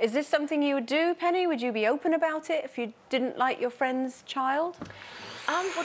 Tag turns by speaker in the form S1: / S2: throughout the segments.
S1: Is this something you would do, Penny? Would you be open about it if you didn't like your friend's child?
S2: Well,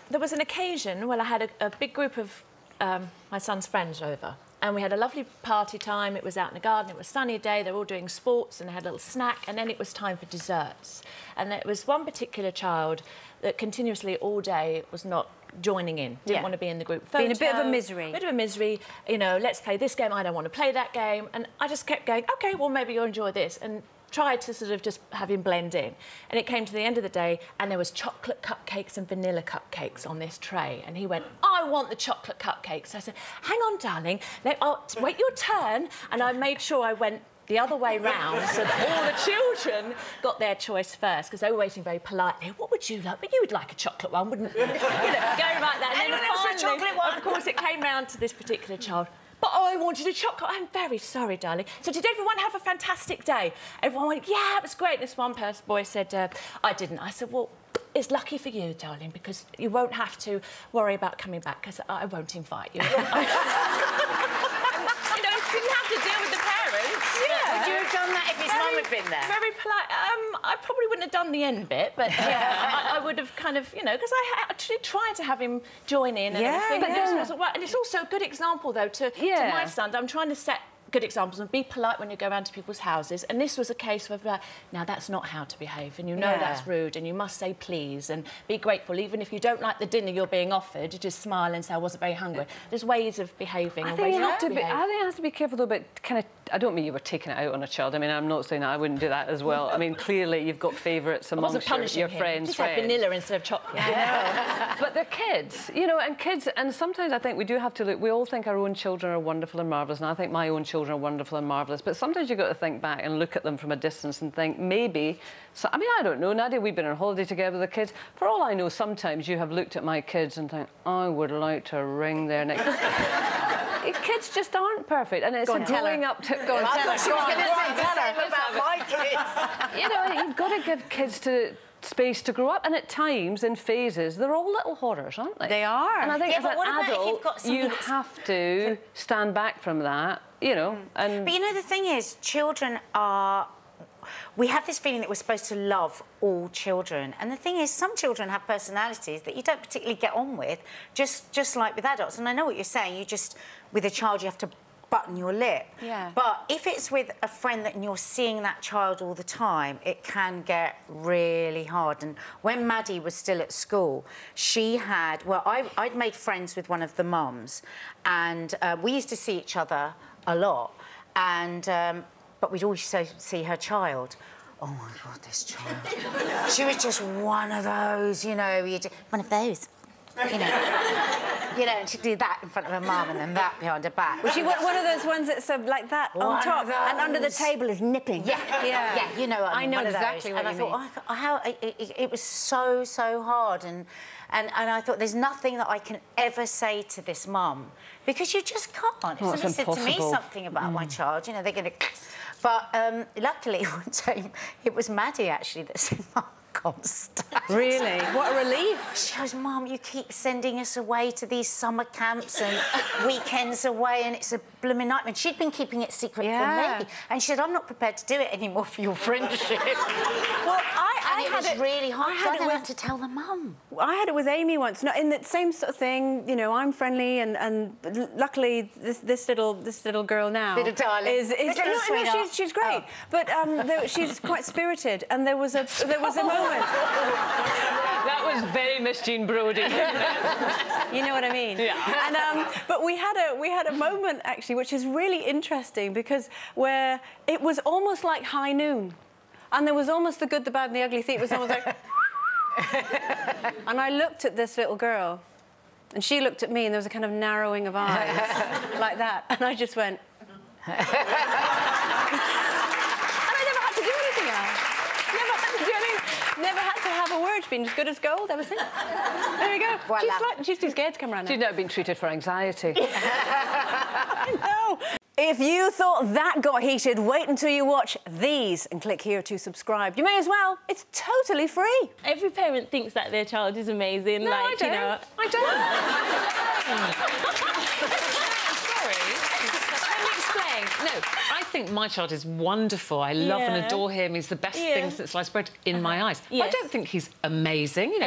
S2: there was an occasion when I had a big group of my son's friends over, and we had a lovely party time. It was out in the garden, it was a sunny day, they were all doing sports, and they had a little snack, and then it was time for desserts. And there was one particular child that continuously all day was not joining in, didn't want to be in the group photo.
S1: Being a bit of a misery.
S2: A bit of a misery, you know, let's play this game, I don't want to play that game. And I just kept going, OK, well, maybe you'll enjoy this, and tried to sort of just have him blend in. And it came to the end of the day, and there was chocolate cupcakes and vanilla cupcakes on this tray. And he went, I want the chocolate cupcakes. So I said, hang on, darling, I'll wait your turn. And I made sure I went the other way round so that all the children got their choice first, because they were waiting very politely. What would you like? But you would like a chocolate one, wouldn't you? You know, going like that. And then finally, a chocolate one. Of course, it came round to this particular child. But I wanted a chocolate. I'm very sorry, darling. So did everyone have a fantastic day? Everyone went, yeah, it was great. This one boy said, I didn't. I said, well, it's lucky for you, darling, because you won't have to worry about coming back, because I won't invite you. Didn't have to deal with the parents.
S3: Yeah. Would you have done that if his mum had been there? Very
S2: polite. I probably wouldn't have done the end bit, but yeah, I would have kind of, you know, because I actually tried to have him join in and everything. But this wasn't right. And it's also a good example, though, to my son. I'm trying to set good examples and be polite when you go around to people's houses. And this was a case where, now, that's not how to behave, and you know that's rude, and you must say please and be grateful. Even if you don't like the dinner you're being offered, you just smile and say, I wasn't very hungry. There's ways of behaving and ways not to behave.
S4: I think you have to be careful, though, but kind of... I don't mean you were taking it out on a child. I mean, I'm not saying that I wouldn't do that as well. I mean, clearly, you've got favourites amongst your friends.
S2: Just had vanilla instead of chocolate.
S4: Yeah. But they're kids, you know, and sometimes I think we do have to look... We all think our own children are wonderful and marvellous, and I think my own children are wonderful and marvellous, but sometimes you've got to think back and look at them from a distance and think, maybe... So, I mean, I don't know, Nadia, we've been on holiday together with the kids. For all I know, sometimes you have looked at my kids and think, I would like to wring their neck. Kids just aren't perfect, and it's growing up to... Go on,
S3: tell her. She was going to say the same about my kids.
S4: You know, you've got to give kids space to grow up, and at times, in phases, they're all little horrors, aren't they?
S1: They are.
S4: And I think as an adult, you have to stand back from that, you know, and...
S3: But, you know, the thing is, children are... We have this feeling that we're supposed to love all children. And the thing is, some children have personalities that you don't particularly get on with, just like with adults. And I know what you're saying. You just... With a child, you have to button your lip.
S1: Yeah.
S3: But if it's with a friend and you're seeing that child all the time, it can get really hard. And when Maddie was still at school, she had... Well, I'd made friends with one of the mums, and we used to see each other a lot, and... but we'd always see her child. Oh, my God, this child. She was just one of those, you know, one of those, you know. You know, and she'd do that in front of her mum and then that behind her back.
S1: Was she one of those ones that's like that on top and under the table is nipping?
S3: Yeah, you know what I mean.
S1: I know exactly what you mean.
S3: And I thought, it was so hard. And I thought, there's nothing that I can ever say to this mum, because you just can't. If somebody said to me something about my child, you know, they're going to... But luckily, one time, it was Maddie, actually, that said, Mum, can't stand.
S1: Really? What a relief.
S3: She goes, Mum, you keep sending us away to these summer camps and weekends away, and it's a blooming nightmare. And she'd been keeping it secret from me. And she said, I'm not prepared to do it anymore for your friendship.
S1: Well,
S3: it was really hard. I had to tell the mum.
S1: I had it with Amy once, not in the same sort of thing. You know, I'm friendly, and luckily this little girl now
S3: little darling
S1: is no, she's great, but she's quite spirited, and there was a moment.
S4: That was very Miss Jean Brodie.
S1: You know what I mean? Yeah. And but we had a moment actually, which is really interesting, because where it was almost like high noon. And there was almost the good, the bad, and the ugly thing. It was almost like... And I looked at this little girl, and she looked at me, and there was a kind of narrowing of eyes, like that. And I just went... And I never had to do anything else. Never had to do anything. Never had to have a word. She's been as good as gold ever since. There we go. Voila. She's too scared to come around now.
S4: She's never been treated for anxiety.
S1: I know. If you thought that got heated, wait until you watch these and click here to subscribe. You may as well. It's totally free.
S5: Every parent thinks that their child is amazing.
S1: No,
S5: like,
S1: I don't.
S5: You know...
S1: I don't.
S2: Sorry. Let me explain. saying.
S6: No, I think my child is wonderful. I love and adore him. He's the best thing since sliced bread in my eyes.
S5: Yes.
S6: I don't think he's amazing. You know,